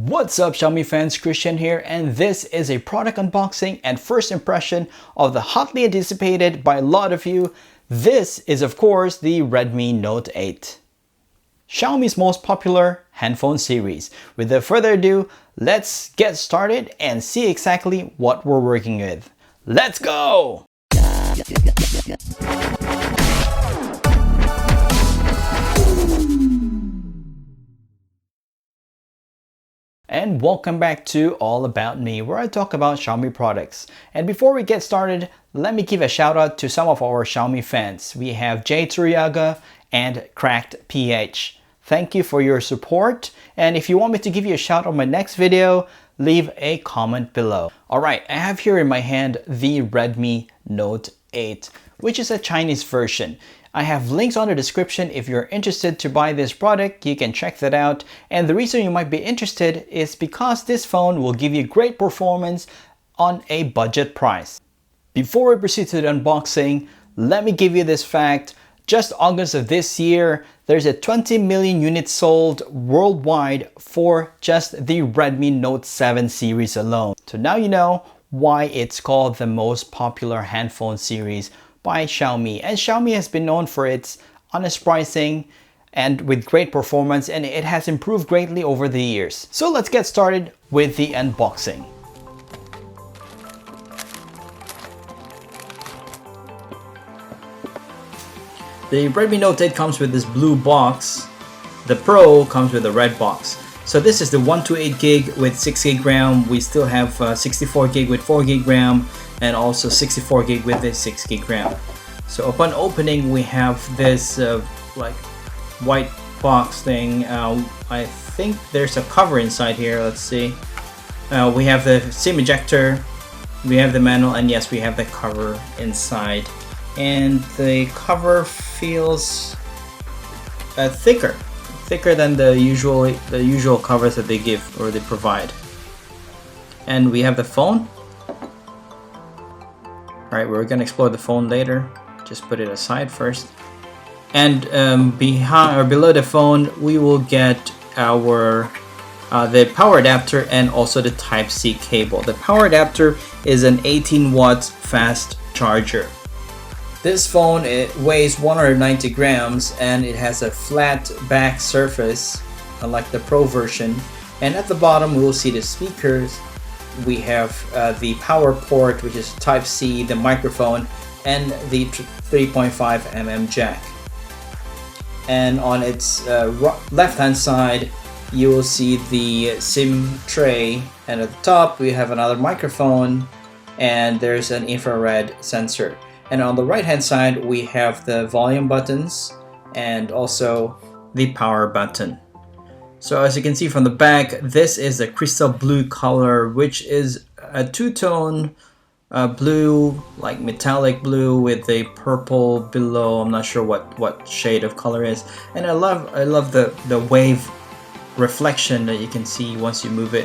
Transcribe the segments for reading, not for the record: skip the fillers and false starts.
What's up Xiaomi fans, Christian here, and this is a product unboxing and first impression of the hotly anticipated by a lot of you. This is of course the Redmi Note 8. Xiaomi's most popular handphone series. Without further ado, let's get started and see exactly what we're working with. Let's go! And welcome back to All About Me, where I talk about Xiaomi products. And before we get started, let me give a shout out to some of our Xiaomi fans. We have Jay Turiaga and Cracked PH. Thank you for your support. And if you want me to give you a shout out on my next video, leave a comment below. Alright, I have here in my hand the Redmi Note 8, which is a Chinese version. I have links on the description. If you're interested to buy this product, you can check that out. And the reason you might be interested is because this phone will give you great performance on a budget price. Before we proceed to the unboxing, let me give you this fact. Just August of this year, there's a 20 million units sold worldwide for just the Redmi Note 7 series alone. So now you know why it's called the most popular handphone series by Xiaomi. And Xiaomi has been known for its honest pricing and with great performance, and it has improved greatly over the years. So let's get started with the unboxing. The Redmi Note 8 comes with this blue box. The Pro comes with a red box. So this is the 128 gig with 6 gig RAM. We still have 64 gig with 4 gig RAM and also 64 gig with the 6 gig RAM. So upon opening, we have this like white box thing. I think there's a cover inside here. Let's see. We have the SIM ejector, we have the manual, and yes, we have the cover inside. And the cover feels thicker than the usual covers that they give or they provide. And we have the phone. Alright, we're gonna explore the phone later. Just put it aside first. And behind or below the phone, we will get our the power adapter and also the Type-C cable. The power adapter is an 18 watt fast charger. This phone, it weighs 190 grams and it has a flat back surface, unlike the Pro version. And at the bottom, we will see the speakers. We have the power port, which is Type-C, the microphone, and the 3.5mm jack. And on its left-hand side, you will see the SIM tray. And at the top, we have another microphone, and there's an infrared sensor. And on the right-hand side, we have the volume buttons and also the power button. So as you can see from the back, this is a crystal blue color, which is a two-tone blue, like metallic blue with a purple below. I'm not sure what shade of color is. And I love the wave reflection that you can see once you move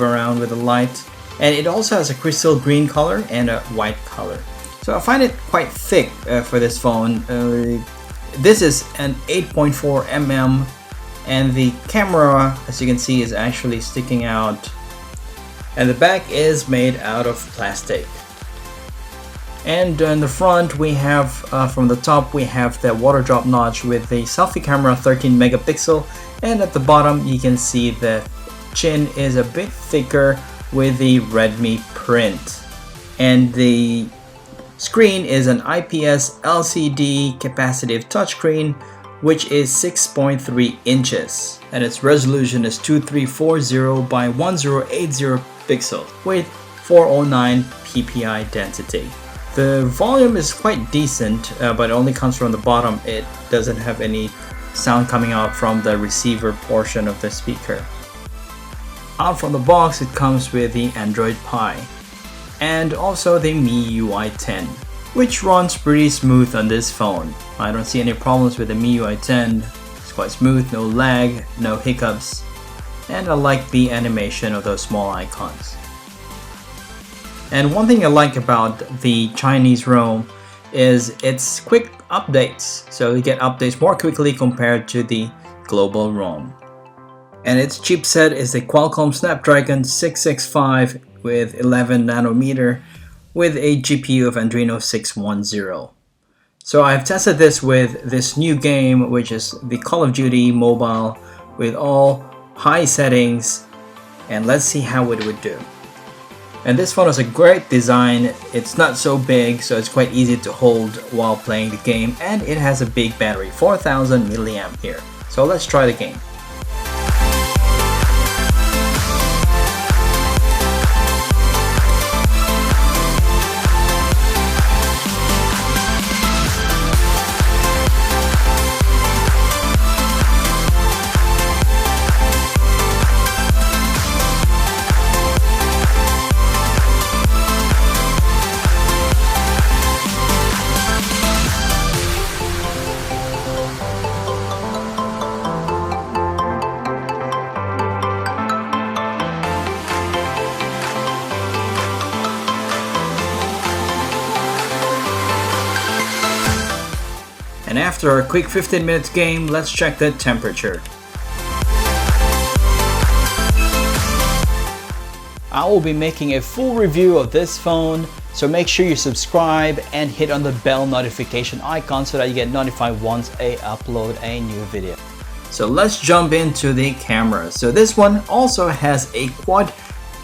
around with the light. And it also has a crystal green color and a white color. So I find it quite thick for this phone. This is an 8.4mm, and the camera, as you can see, is actually sticking out. And the back is made out of plastic. And in the front, we have, from the top, we have the water drop notch with the selfie camera 13 megapixel. And at the bottom, you can see the chin is a bit thicker with the Redmi print. And the screen is an IPS LCD capacitive touchscreen, which is 6.3 inches, and its resolution is 2340 by 1080 pixels with 409 ppi density. The volume is quite decent, but it only comes from the bottom. It doesn't have any sound coming out from the receiver portion of the speaker. Out from the box, it comes with the Android Pie and also the MIUI 10, which runs pretty smooth on this phone. I don't see any problems with the MIUI 10. It's quite smooth, no lag, no hiccups, and I like the animation of those small icons. And one thing I like about the Chinese ROM is its quick updates. So you get updates more quickly compared to the global ROM. And its chipset is the Qualcomm Snapdragon 665 with 11 nanometer with a GPU of Adreno 610. So I've tested this with this new game, which is the Call of Duty Mobile with all high settings, and let's see how it would do. And this phone has a great design. It's not so big, so it's quite easy to hold while playing the game, and it has a big battery, 4000 milliamp here. So let's try the game. And after a quick 15 minutes game, let's check the temperature. I will be making a full review of this phone, so make sure you subscribe and hit on the bell notification icon so that you get notified once I upload a new video. So let's jump into the camera. So this one also has a quad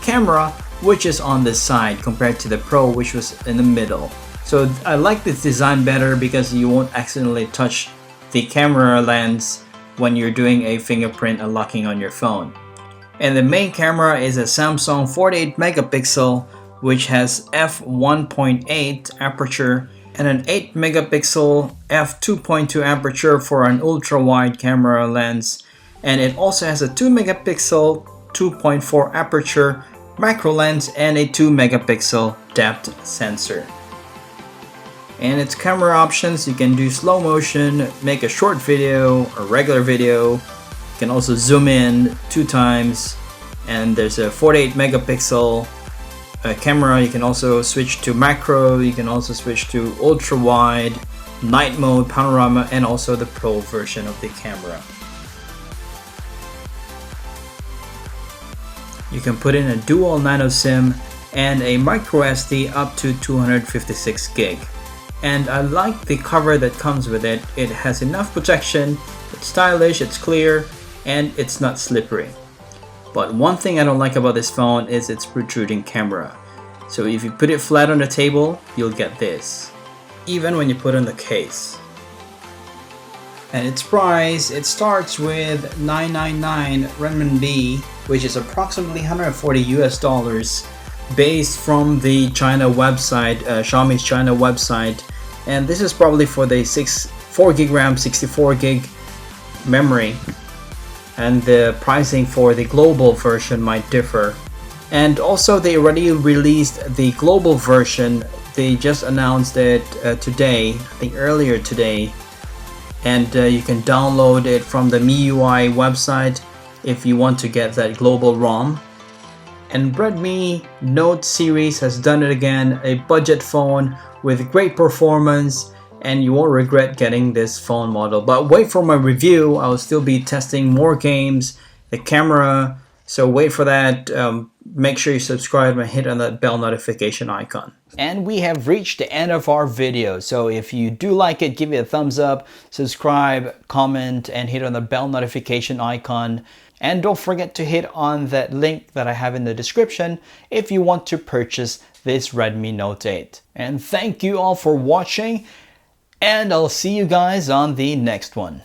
camera, which is on the side compared to the Pro, which was in the middle. So I like this design better because you won't accidentally touch the camera lens when you're doing a fingerprint unlocking on your phone. And the main camera is a Samsung 48 megapixel, which has f1.8 aperture and an 8 megapixel f2.2 aperture for an ultra wide camera lens. And it also has a 2 megapixel 2.4 aperture macro lens and a 2 megapixel depth sensor. And its camera options, you can do slow motion, make a short video, a regular video. You can also zoom in 2 times, and there's a 48 megapixel camera. You can also switch to macro, you can also switch to ultra wide, night mode, panorama, and also the Pro version of the camera. You can put in a dual nano SIM and a micro SD up to 256 gig. And I like the cover that comes with it. It has enough protection, it's stylish, it's clear, and it's not slippery. But one thing I don't like about this phone is its protruding camera. So if you put it flat on the table, you'll get this, even when you put on the case. And its price, it starts with 999 renminbi, which is approximately 140 US dollars, based from the China website, Xiaomi's China website. And this is probably for the 4 gig RAM, 64 gig memory. And the pricing for the global version might differ. And also they already released the global version. They just announced it today, I think earlier today. And you can download it from the MIUI website if you want to get that global ROM. And Redmi Note series has done it again, a budget phone with great performance, and you won't regret getting this phone model. But wait for my review, I'll still be testing more games, the camera, so wait for that. Make sure you subscribe and hit on that bell notification icon. And we have reached the end of our video, so if you do like it, give it a thumbs up, subscribe, comment, and hit on the bell notification icon. And don't forget to hit on that link that I have in the description if you want to purchase this Redmi Note 8. And thank you all for watching, and I'll see you guys on the next one.